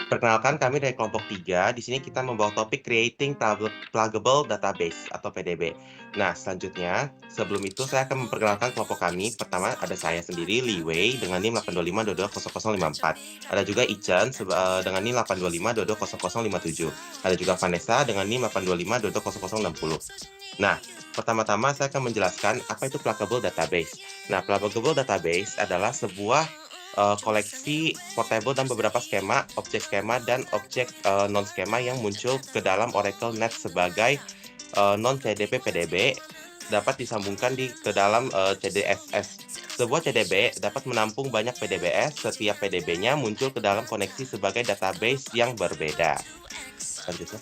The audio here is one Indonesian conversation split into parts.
Perkenalkan, kami dari kelompok 3. Di sini kita membawa topik Creating Pluggable Database atau PDB. Nah, selanjutnya, sebelum itu saya akan memperkenalkan kelompok kami. Pertama ada saya sendiri, Li Wei, dengan NIM 825220054. Ada juga Ichen dengan NIM 825220057. Ada juga Vanessa dengan NIM 825220060. Nah, pertama-tama saya akan menjelaskan apa itu Pluggable Database. Nah, Pluggable Database adalah sebuah koleksi portable dan beberapa skema, objek skema, dan objek non-skema yang muncul ke dalam Oracle Net sebagai non-CDP PDB dapat disambungkan ke dalam CDSS. Sebuah CDB dapat menampung banyak PDBS, setiap PDB-nya muncul ke dalam koneksi sebagai database yang berbeda. Lanjutnya.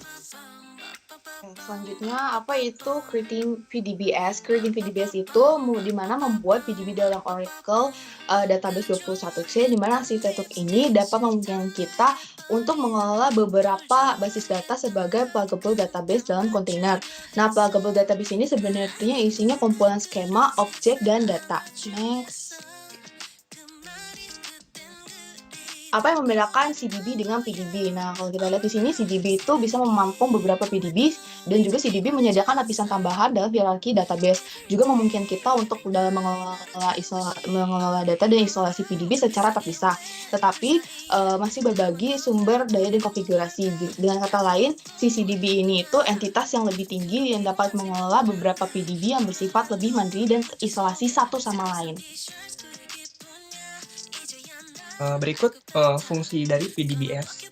Selanjutnya, apa itu creating PDBS? Creating PDBS itu di mana membuat PDB dalam Oracle Database 21C, di mana si Tetuk ini dapat memungkinkan kita untuk mengelola beberapa basis data sebagai pluggable database dalam kontainer. Nah, pluggable database ini sebenarnya isinya kumpulan skema, objek, dan data. Next. Apa yang membedakan CDB dengan PDB? Nah, kalau kita lihat di sini, CDB itu bisa menampung beberapa PDB, dan juga CDB menyediakan lapisan tambahan dalam hierarki database. Juga memungkinkan kita untuk dalam mengelola data dan isolasi PDB secara terpisah. Tetapi, masih berbagi sumber daya dan konfigurasi. Dengan kata lain, si CDB ini itu entitas yang lebih tinggi yang dapat mengelola beberapa PDB yang bersifat lebih mandiri dan terisolasi satu sama lain. Berikut fungsi dari PDBS.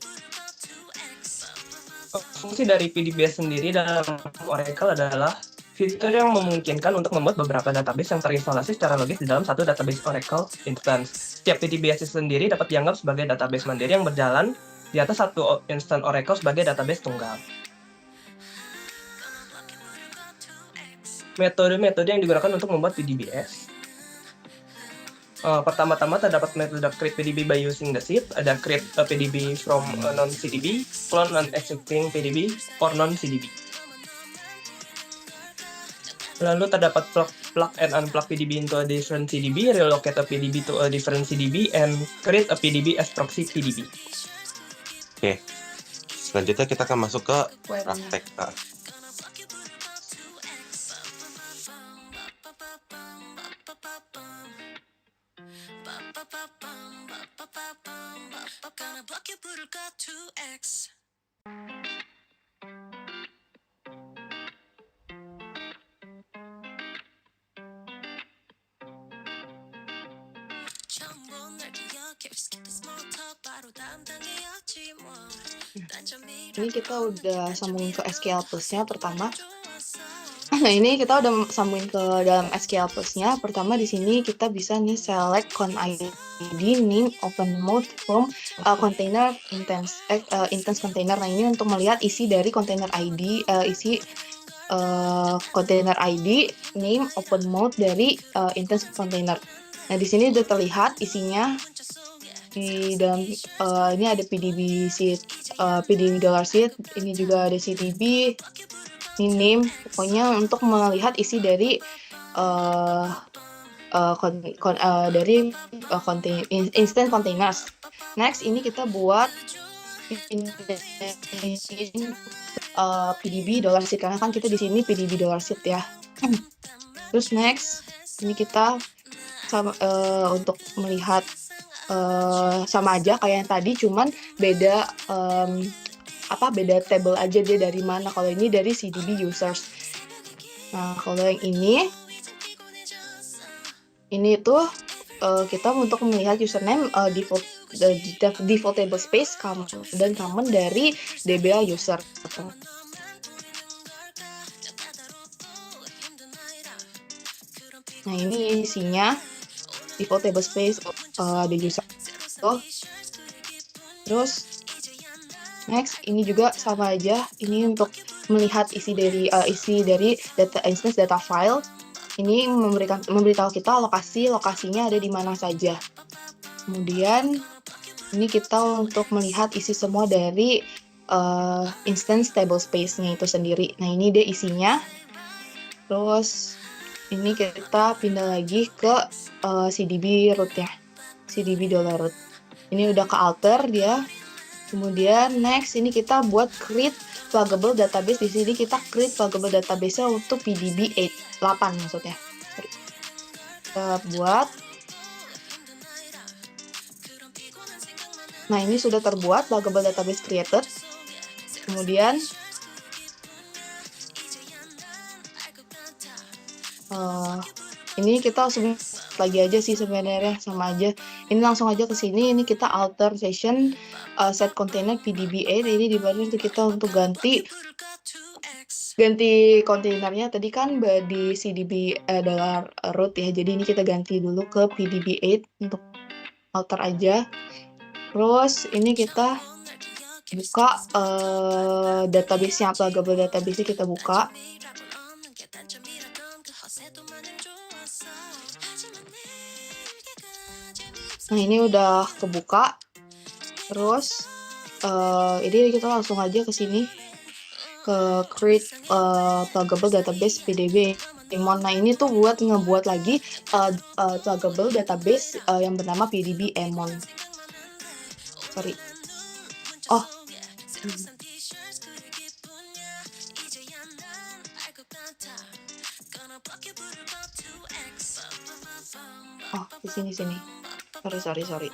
Fungsi dari PDBS sendiri dalam Oracle adalah fitur yang memungkinkan untuk membuat beberapa database yang terisolasi secara logis di dalam satu database Oracle instance. Setiap PDBS sendiri dapat dianggap sebagai database mandiri yang berjalan di atas satu instance Oracle sebagai database tunggal. Metode-metode yang digunakan untuk membuat PDBS. Pertama-tama terdapat metode create PDB by using the seed, ada create a PDB from a non-CDB, clone an existing PDB, or non-CDB. Lalu terdapat plug and unplug PDB into a different CDB, relocate a PDB to a different CDB, and create a PDB as proxy PDB. Oke, selanjutnya kita akan masuk ke praktek. Ini kita udah sambungin ke SQL Plus-nya pertama. Nah, ini kita udah sambungin ke dalam SQL Plus-nya. Pertama di sini kita bisa nih select con ID name open mode from container instance container. Nah, ini untuk melihat isi dari container ID, container ID name open mode dari instance container. Nah, di sini udah terlihat isinya. Di dalam ini ada PDB seed, PDB $seed, ini juga ada CDB, ini name, pokoknya untuk melihat isi dari instant containers. Next, ini kita buat PDB $seed, karena kan kita di sini PDB $seed ya. Terus next, ini kita untuk melihat sama aja kayak yang tadi, cuman beda beda table aja dia dari mana. Kalau ini dari CDB users. Nah, kalau yang ini tuh kita untuk melihat username default table space dan common dari DBA user. Nah, ini isinya default table space ada user. Terus next, ini juga sama aja. Ini untuk melihat isi dari data instance data file. Ini memberitahu kita lokasinya ada di mana saja. Kemudian ini kita untuk melihat isi semua dari instance table space-nya itu sendiri. Nah, ini dia isinya. Terus ini kita pindah lagi ke CDB root ya, CDB $root. Ini udah ke alter dia. Kemudian next ini kita buat create pluggable database. Di sini kita create pluggable database-nya untuk PDB 8 maksudnya. Kita buat. Nah, ini sudah terbuat pluggable database created. Kemudian ini kita langsung lagi aja sih sebenarnya, sama aja. Ini langsung aja ke sini, ini kita alter session set container PDB8. Ini dibantu untuk kita untuk ganti kontainernya. Tadi kan di CDB adalah root ya, jadi ini kita ganti dulu ke PDB8 untuk alter aja. Terus ini kita buka database-nya, pluggable database-nya kita buka. Nah, ini udah kebuka. Terus ini kita langsung aja ke sini ke create pluggable database PDB Emon. Nah, ini tuh buat ngebuat lagi pluggable database yang bernama PDB Emon. Sorry. Oh. Oh, di sini. Sorry.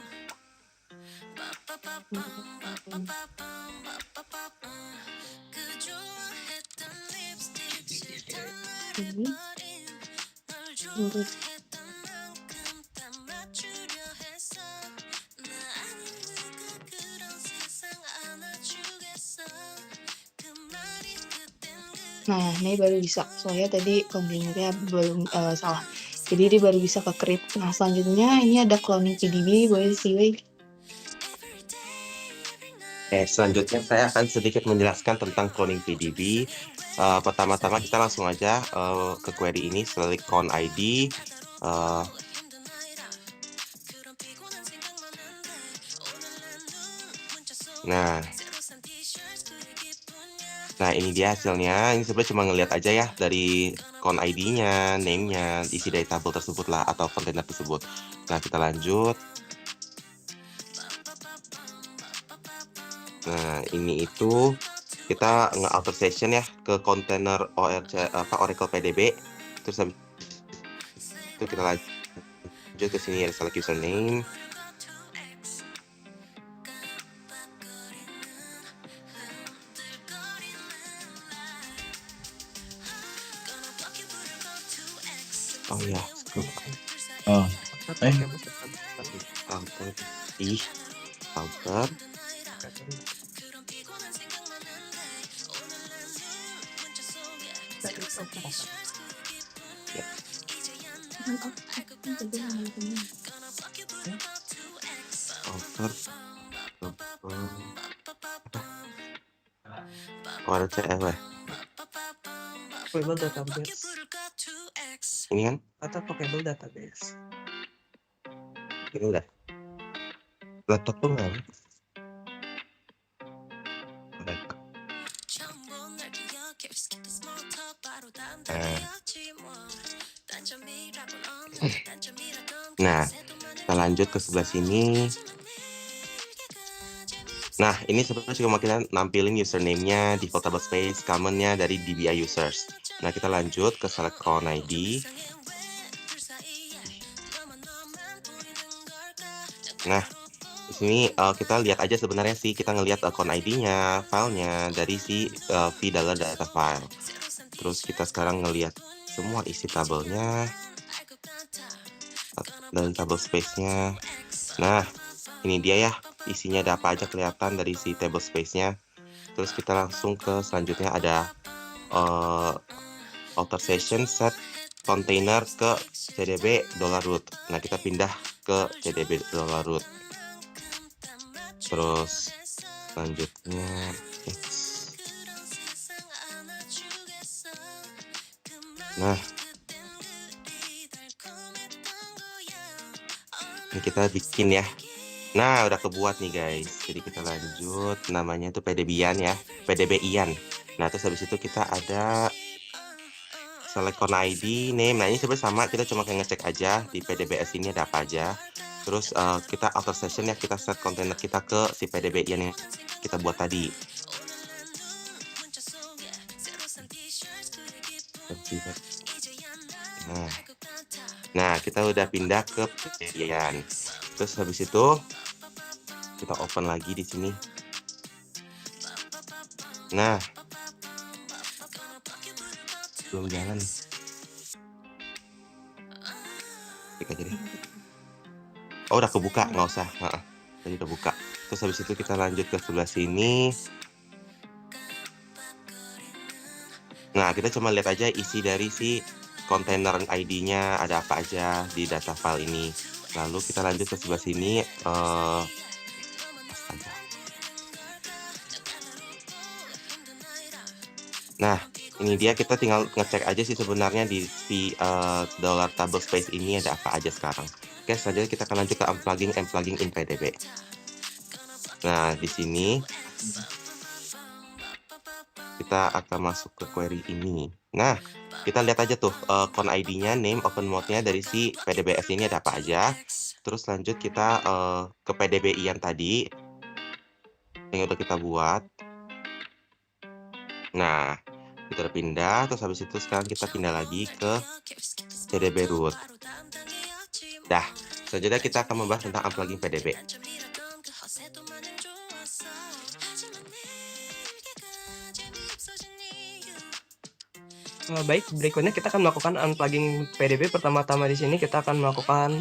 Nah, ini baru bisa. Soalnya tadi kontainernya belum salah. Jadi dia baru bisa ke create. Nah, selanjutnya ini ada cloning PDB, boleh sih. Selanjutnya saya akan sedikit menjelaskan tentang cloning PDB. Pertama-tama kita langsung aja ke query ini, select clone ID. Nah, ini dia hasilnya. Ini sebenarnya cuma ngelihat aja ya dari clone ID-nya, name-nya, isi dari tabel tersebut lah atau kontainer tersebut. Nah, kita lanjut. Nah, ini itu kita nge-alter session ya ke kontainer Oracle PDB. Terus habis itu kita lanjut ke sini ya, select username. Oh ya, alter. Pluggable database. Ini kan? Atau pluggable database. Ini udah. Laptop tuh nggak? Nah, kita lanjut ke sebelah sini. Nah, ini sebenarnya cuma kita nampilin username-nya, default tablespace, common-nya dari DBI users. Nah, kita lanjut ke select clone ID. Nah, di sini kita lihat aja sebenarnya sih, kita ngelihat clone ID-nya, filenya dari si v-dollar data file. Terus kita sekarang ngelihat semua isi tabelnya dan table space-nya. Nah, ini dia ya, isinya ada apa aja kelihatan dari si table space-nya. Terus kita langsung ke selanjutnya ada alter session set container ke CDB $root. Nah, kita pindah ke CDB $root. Terus selanjutnya nah, ini kita bikin ya. Nah, udah kebuat nih guys. Jadi kita lanjut, namanya itu PDB-ian ya, PDB-ian. Nah, terus habis itu kita ada select clone ID, name. Nah, ini sebenarnya sama, kita cuma kayak ngecek aja di PDBS ini ada apa aja. Terus kita outer session ya, kita set kontainer kita ke si PDB yang kita buat tadi. Nah, kita udah pindah ke PDB-an. Terus habis itu kita open lagi di sini. Nah, belum jalan. Klik aja deh. Oh, udah kebuka, nggak usah. Tadi udah buka. Terus habis itu kita lanjut ke sebelah sini. Nah, kita cuma lihat aja isi dari si kontainer ID-nya ada apa aja di data file ini. Lalu kita lanjut ke sebelah sini. Astaga. Nah, ini dia, kita tinggal ngecek aja sih sebenarnya di si dollar table space ini ada apa aja sekarang. Oke, selanjutnya kita akan lanjut ke unplugging and plugging in PDB. Nah, di sini kita akan masuk ke query ini. Nah, kita lihat aja tuh con ID-nya, name, open mode-nya dari si PDBS ini ada apa aja. Terus lanjut kita ke PDBI yang tadi yang udah kita buat. Nah, kita udah pindah. Terus habis itu sekarang kita pindah lagi ke PDB root. Dah, selanjutnya kita akan membahas tentang unplugging PDB. Baik, berikutnya kita akan melakukan unplugging PDB. Pertama-tama di sini kita akan melakukan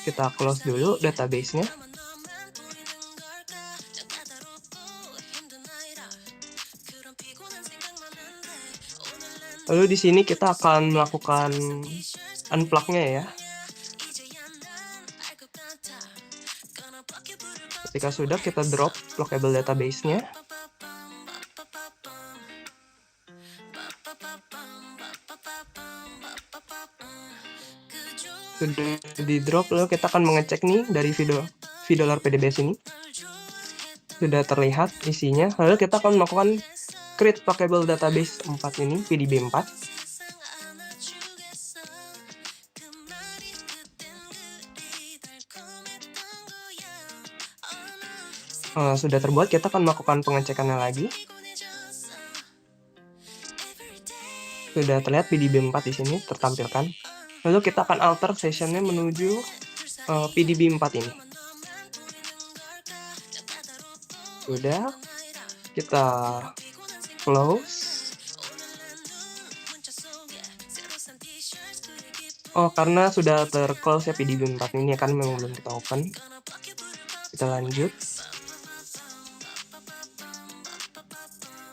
kita close dulu database-nya. Lalu di sini kita akan melakukan unplug-nya ya. Ketika sudah, kita drop pluggable database-nya. Sudah di drop, lalu kita akan mengecek nih dari $dollar PDBS ini. Sudah terlihat isinya. Lalu kita akan melakukan create pluggable database 4 ini, PDB 4. Sudah terbuat, kita akan melakukan pengecekannya lagi. Sudah terlihat PDB 4 di sini tertampilkan. Lalu kita akan alter sessionnya menuju PDB 4 ini. Sudah, kita close. Karena sudah terclose ya PDB 4 ini, kan memang belum kita open. Kita lanjut.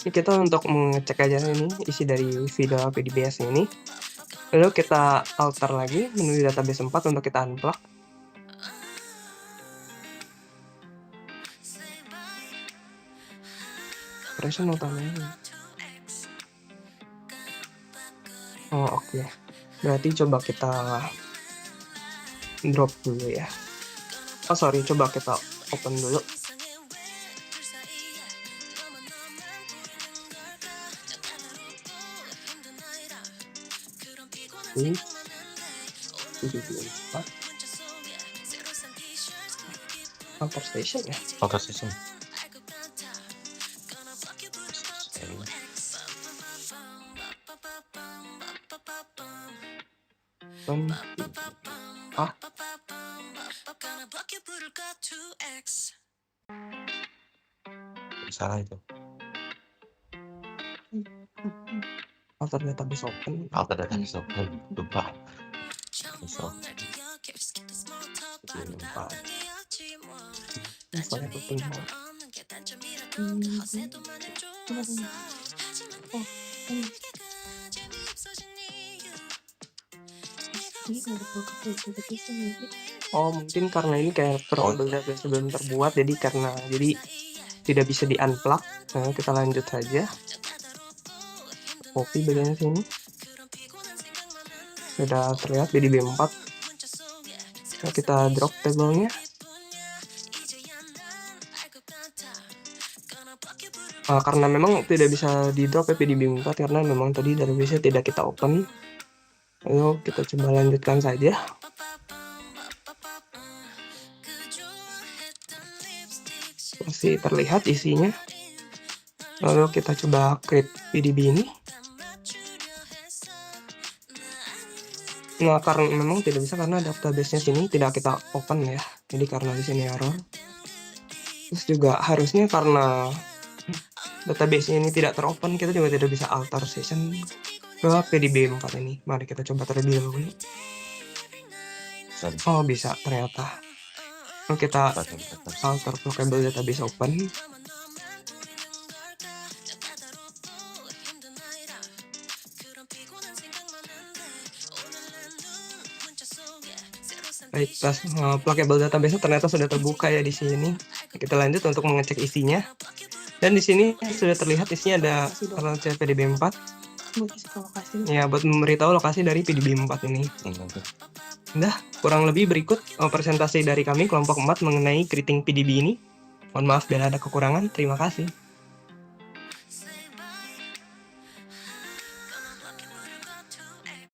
Ini kita untuk mengecek aja ini isi dari $dollar PDBS ini. Lalu kita alter lagi menuju database 4 untuk kita unplug. Operation utamanya. Oke. Berarti coba kita drop dulu ya. Coba kita open dulu. Ini outer station ya? Outer session. Salah itu. Outer database open. Outer database open. Lupa. Mungkin karena ini kayak database belum terbuat, jadi tidak bisa di unplug. Nah, kita lanjut saja. Copy bagian sini. Sudah terlihat PDB 4. Nah, kita drop tabelnya. Karena memang tidak bisa di drop ya PDB 4 karena memang tadi database tidak kita open. Ayo kita coba lanjutkan saja. Masih terlihat isinya. Lalu kita coba create PDB ini. Nah, karena memang tidak bisa karena database-nya sini tidak kita open ya. Jadi karena di sini error. Terus juga harusnya karena database-nya ini tidak teropen, kita juga tidak bisa alter session ke PDB 4 ini. Mari kita coba terlebih dahulu. Oh, bisa ternyata. Lalu kita alter local database open. Baik, pluggable database ternyata sudah terbuka ya di sini. Kita lanjut untuk mengecek isinya. Dan di sini sudah terlihat isinya ada RLC PDB 4. Ya, buat memberitahu lokasi dari PDB 4 ini. Nah, kurang lebih berikut presentasi dari kami kelompok 4 mengenai creating PDB ini. Mohon maaf bila ada kekurangan. Terima kasih.